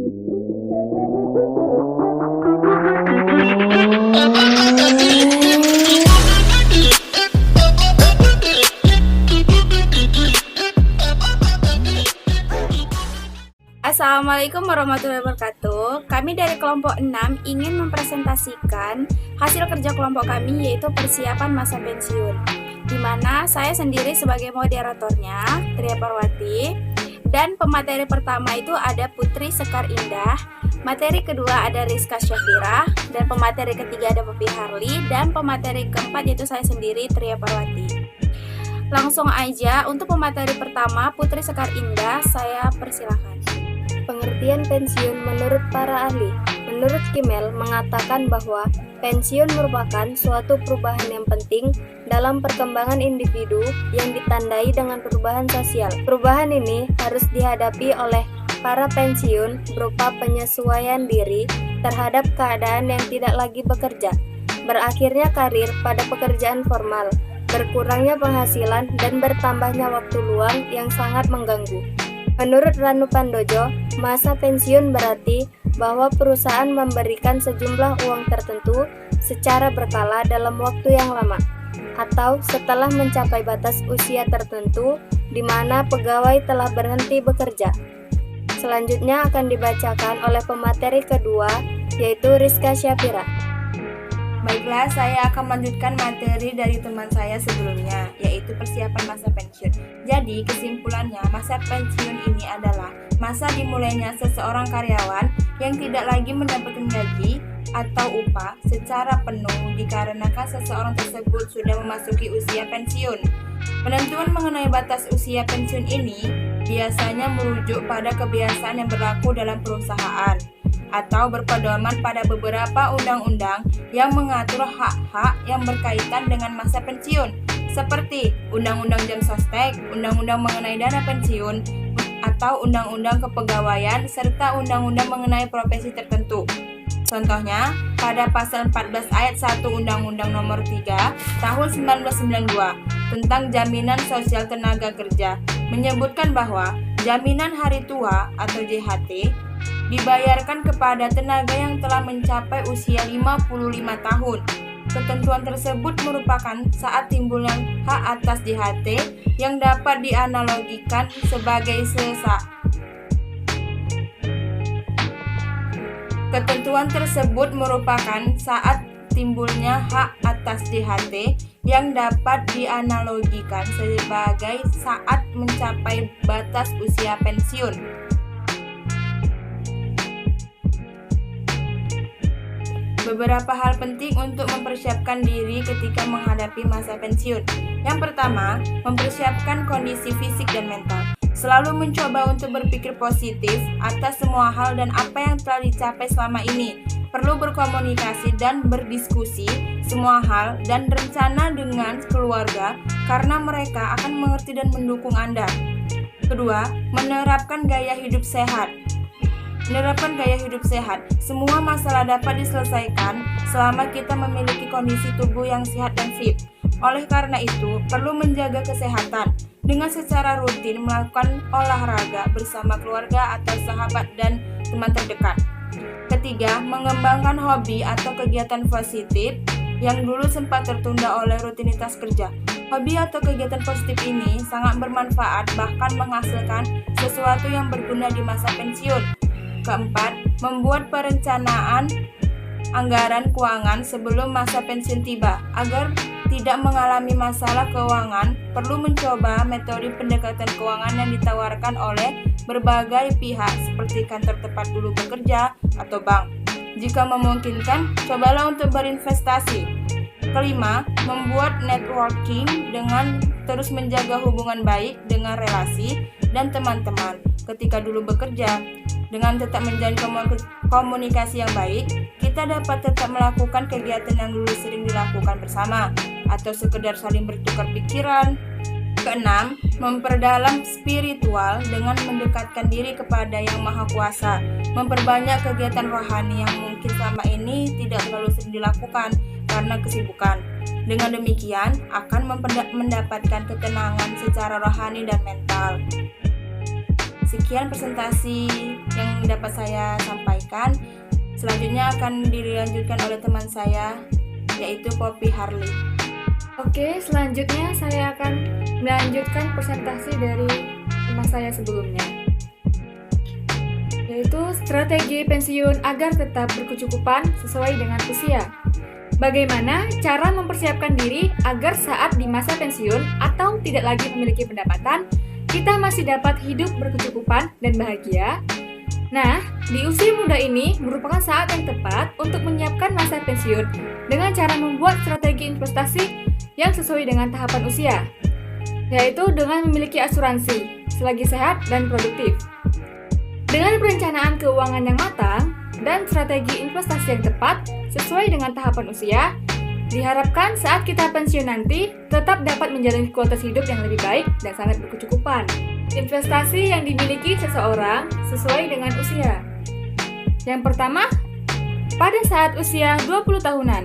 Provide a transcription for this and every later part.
Assalamualaikum warahmatullahi wabarakatuh. Kami dari kelompok 6 ingin mempresentasikan hasil kerja kelompok kami, yaitu persiapan masa pensiun, di mana saya sendiri sebagai moderatornya, Tria Parwati, dan pemateri pertama itu ada Putri Sekar Indah, materi kedua ada Rizka Syafira, dan pemateri ketiga ada Poppy Harley, dan pemateri keempat yaitu saya sendiri, Tria Parwati. Langsung aja untuk pemateri pertama, Putri Sekar Indah, saya persilakan. Pengertian pensiun menurut para ahli. Menurut Kimel mengatakan bahwa pensiun merupakan suatu perubahan yang penting dalam perkembangan individu yang ditandai dengan perubahan sosial. Perubahan ini harus dihadapi oleh para pensiun berupa penyesuaian diri terhadap keadaan yang tidak lagi bekerja, berakhirnya karir pada pekerjaan formal, berkurangnya penghasilan, dan bertambahnya waktu luang yang sangat mengganggu. Menurut Ranu Pandojo, masa pensiun berarti bahwa perusahaan memberikan sejumlah uang tertentu secara berkala dalam waktu yang lama, atau setelah mencapai batas usia tertentu di mana pegawai telah berhenti bekerja. Selanjutnya akan dibacakan oleh pemateri kedua, yaitu Rizka Syafira. Baiklah, saya akan melanjutkan materi dari teman saya sebelumnya, yaitu persiapan masa pensiun. Jadi, kesimpulannya, masa pensiun ini adalah masa dimulainya seseorang karyawan yang tidak lagi mendapatkan gaji atau upah secara penuh dikarenakan seseorang tersebut sudah memasuki usia pensiun. Penentuan mengenai batas usia pensiun ini biasanya merujuk pada kebiasaan yang berlaku dalam perusahaan atau berpedoman pada beberapa undang-undang yang mengatur hak-hak yang berkaitan dengan masa pensiun, seperti Undang-Undang Jam Sostek, Undang-Undang mengenai dana pensiun, atau Undang-Undang Kepegawaian, serta Undang-Undang mengenai profesi tertentu. Contohnya, pada pasal 14 ayat 1 Undang-Undang Nomor 3 Tahun 1992 tentang Jaminan Sosial Tenaga Kerja menyebutkan bahwa jaminan hari tua atau JHT dibayarkan kepada tenaga yang telah mencapai usia 55 tahun. Ketentuan tersebut merupakan saat timbulnya hak atas JHT yang dapat dianalogikan sebagai Ketentuan tersebut merupakan saat timbulnya hak atas JHT yang dapat dianalogikan sebagai saat mencapai batas usia pensiun. Beberapa hal penting untuk mempersiapkan diri ketika menghadapi masa pensiun. Yang pertama, mempersiapkan kondisi fisik dan mental. Selalu mencoba untuk berpikir positif atas semua hal dan apa yang telah dicapai selama ini. Perlu berkomunikasi dan berdiskusi semua hal dan rencana dengan keluarga karena mereka akan mengerti dan mendukung Anda. Kedua, menerapkan gaya hidup sehat. Semua masalah dapat diselesaikan selama kita memiliki kondisi tubuh yang sehat dan fit. Oleh karena itu, perlu menjaga kesehatan dengan secara rutin melakukan olahraga bersama keluarga atau sahabat dan teman terdekat. Ketiga, mengembangkan hobi atau kegiatan positif yang dulu sempat tertunda oleh rutinitas kerja. Hobi atau kegiatan positif ini sangat bermanfaat, bahkan menghasilkan sesuatu yang berguna di masa pensiun. Keempat, membuat perencanaan anggaran keuangan sebelum masa pensiun tiba. Agar tidak mengalami masalah keuangan, perlu mencoba metode pendekatan keuangan yang ditawarkan oleh berbagai pihak seperti kantor tempat dulu bekerja atau bank. Jika memungkinkan, cobalah untuk berinvestasi. Kelima, membuat networking dengan terus menjaga hubungan baik dengan relasi dan teman-teman ketika dulu bekerja. Dengan tetap menjalin komunikasi yang baik, kita dapat tetap melakukan kegiatan yang dulu sering dilakukan bersama atau sekedar saling bertukar pikiran. Keenam, memperdalam spiritual dengan mendekatkan diri kepada Yang Maha Kuasa, memperbanyak kegiatan rohani yang mungkin selama ini tidak terlalu sering dilakukan karena kesibukan. Dengan demikian, akan mendapatkan ketenangan secara rohani dan mental. Sekian presentasi yang dapat dapat saya sampaikan. Selanjutnya akan dilanjutkan oleh teman saya, yaitu Poppy Harley. Oke, selanjutnya saya akan melanjutkan presentasi dari teman saya sebelumnya, yaitu strategi pensiun agar tetap berkecukupan sesuai dengan usia. Bagaimana cara mempersiapkan diri agar saat di masa pensiun atau tidak lagi memiliki pendapatan, kita masih dapat hidup berkecukupan dan bahagia? Nah, di usia muda ini merupakan saat yang tepat untuk menyiapkan masa pensiun dengan cara membuat strategi investasi yang sesuai dengan tahapan usia, yaitu dengan memiliki asuransi selagi sehat dan produktif. Dengan perencanaan keuangan yang matang dan strategi investasi yang tepat sesuai dengan tahapan usia, diharapkan saat kita pensiun nanti tetap dapat menjalani kualitas hidup yang lebih baik dan sangat berkecukupan. Investasi yang dimiliki seseorang sesuai dengan usia. Yang pertama, pada saat usia 20 tahunan,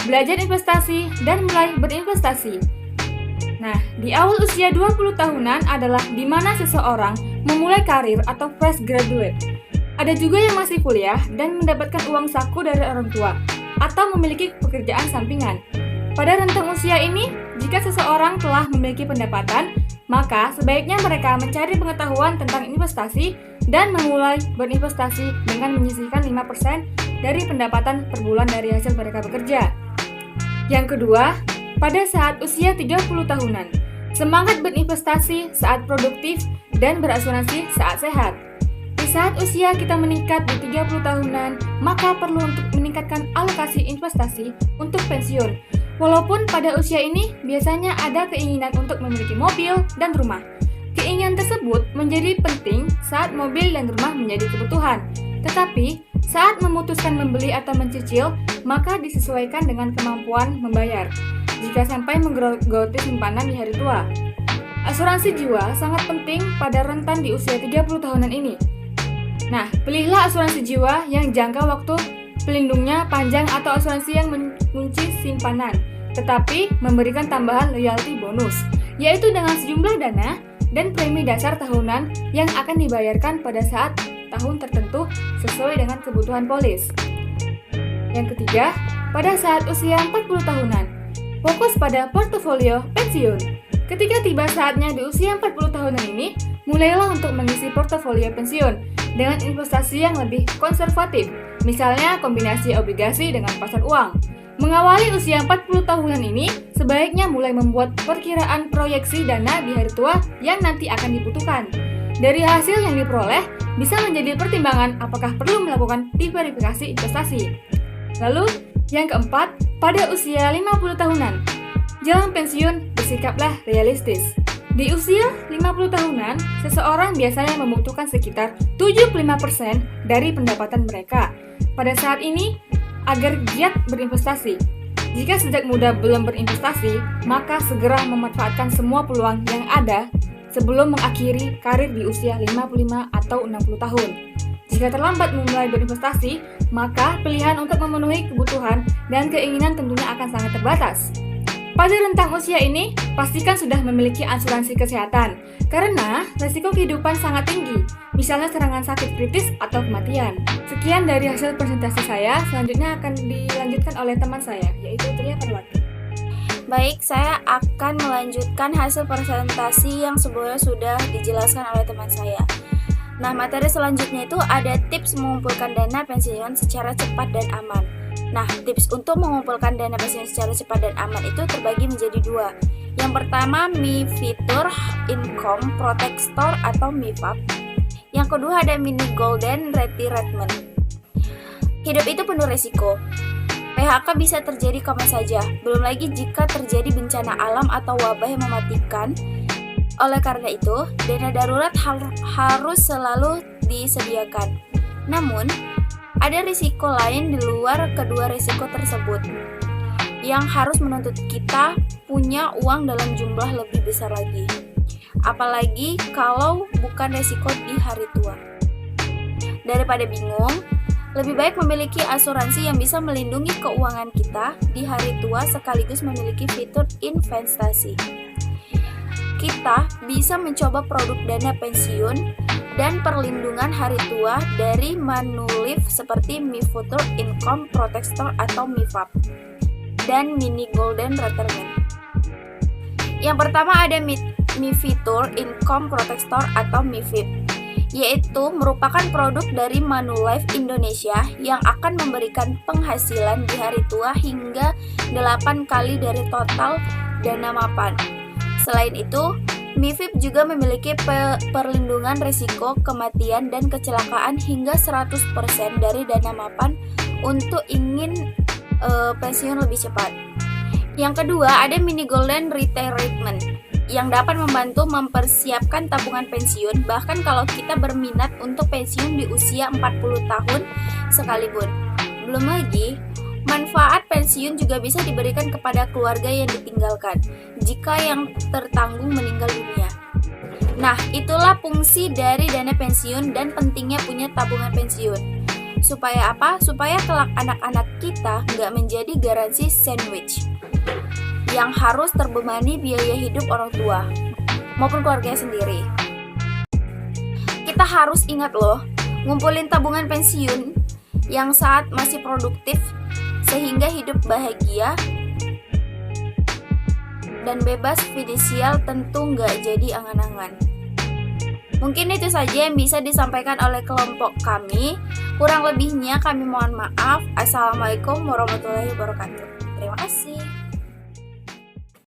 belajar investasi dan mulai berinvestasi. Nah, di awal usia 20 tahunan adalah di mana seseorang memulai karir atau fresh graduate. Ada juga yang masih kuliah dan mendapatkan uang saku dari orang tua atau memiliki pekerjaan sampingan. Pada rentang usia ini, jika seseorang telah memiliki pendapatan, maka sebaiknya mereka mencari pengetahuan tentang investasi dan memulai berinvestasi dengan menyisihkan 5% dari pendapatan per bulan dari hasil mereka bekerja. Yang kedua, pada saat usia 30 tahunan, semangat berinvestasi saat produktif dan berasuransi saat sehat. Di saat usia kita meningkat di 30 tahunan, maka perlu untuk meningkatkan alokasi investasi untuk pensiun. Walaupun pada usia ini biasanya ada keinginan untuk memiliki mobil dan rumah. Keinginan tersebut menjadi penting saat mobil dan rumah menjadi kebutuhan. Tetapi, saat memutuskan membeli atau mencicil, maka disesuaikan dengan kemampuan membayar, jika sampai menggerogoti simpanan di hari tua. Asuransi jiwa sangat penting pada rentan di usia 30 tahunan ini. Nah, pilihlah asuransi jiwa yang jangka waktu pelindungnya panjang atau asuransi yang mengunci simpanan, tetapi memberikan tambahan loyalty bonus, yaitu dengan sejumlah dana dan premi dasar tahunan yang akan dibayarkan pada saat tahun tertentu sesuai dengan kebutuhan polis. Yang ketiga, pada saat usia 40 tahunan, fokus pada portofolio pensiun. Ketika tiba saatnya di usia 40 tahunan ini, mulailah untuk mengisi portofolio pensiun dengan investasi yang lebih konservatif, misalnya kombinasi obligasi dengan pasar uang. Mengawali usia 40 tahunan ini, sebaiknya mulai membuat perkiraan proyeksi dana di hari tua yang nanti akan dibutuhkan. Dari hasil yang diperoleh, bisa menjadi pertimbangan apakah perlu melakukan diverifikasi investasi. Lalu, yang keempat, pada usia 50 tahunan, jalan pensiun bersikaplah realistis. Di usia 50 tahunan, seseorang biasanya membutuhkan sekitar 75% dari pendapatan mereka pada saat ini agar giat berinvestasi. Jika sejak muda belum berinvestasi, maka segera memanfaatkan semua peluang yang ada sebelum mengakhiri karir di usia 55 atau 60 tahun. Jika terlambat memulai berinvestasi, maka pilihan untuk memenuhi kebutuhan dan keinginan tentunya akan sangat terbatas. Pada rentang usia ini, pastikan sudah memiliki asuransi kesehatan, karena resiko kehidupan sangat tinggi, misalnya serangan sakit kritis atau kematian. Sekian dari hasil presentasi saya, selanjutnya akan dilanjutkan oleh teman saya, yaitu Tria Parwati. Baik, saya akan melanjutkan hasil presentasi yang sebelumnya sudah dijelaskan oleh teman saya. Nah, materi selanjutnya itu ada tips mengumpulkan dana pensiun secara cepat dan aman. Nah, tips untuk mengumpulkan dana pensiun secara cepat dan aman itu terbagi menjadi dua. Yang pertama, Mi Fitur Income Protector atau MIFAP. Yang kedua ada Mini Golden Retirement. Hidup itu penuh resiko. PHK bisa terjadi kapan saja, belum lagi jika terjadi bencana alam atau wabah yang mematikan. Oleh karena itu, dana darurat harus selalu disediakan. Namun, ada risiko lain di luar kedua risiko tersebut yang harus menuntut kita punya uang dalam jumlah lebih besar lagi. Apalagi kalau bukan risiko di hari tua. Daripada bingung, lebih baik memiliki asuransi yang bisa melindungi keuangan kita di hari tua sekaligus memiliki fitur investasi. Kita bisa mencoba produk dana pensiun dan perlindungan hari tua dari Manulife seperti Mi-Future Income Protector atau MIFAP dan Mini Golden Retirement. Yang pertama ada Mi-Future Income Protector atau MIFIP, yaitu merupakan produk dari Manulife Indonesia yang akan memberikan penghasilan di hari tua hingga 8 kali dari total dana mapan. Selain itu, MIFIP juga memiliki perlindungan risiko kematian dan kecelakaan hingga 100% dari dana mapan untuk ingin pensiun lebih cepat. Yang kedua, ada Mini Golden Retirement yang dapat membantu mempersiapkan tabungan pensiun bahkan kalau kita berminat untuk pensiun di usia 40 tahun sekalipun. Belum lagi, manfaat pensiun juga bisa diberikan kepada keluarga yang ditinggalkan jika yang tertanggung meninggal dunia. Nah, itulah fungsi dari dana pensiun dan pentingnya punya tabungan pensiun. Supaya apa? Supaya kelak anak-anak kita nggak menjadi garansi sandwich yang harus terbebani biaya hidup orang tua maupun keluarganya sendiri. Kita harus ingat loh, ngumpulin tabungan pensiun yang saat masih produktif sehingga hidup bahagia dan bebas finansial tentu nggak jadi angan-angan. Mungkin itu saja yang bisa disampaikan oleh kelompok kami. Kurang lebihnya kami mohon maaf. Assalamualaikum warahmatullahi wabarakatuh. Terima kasih.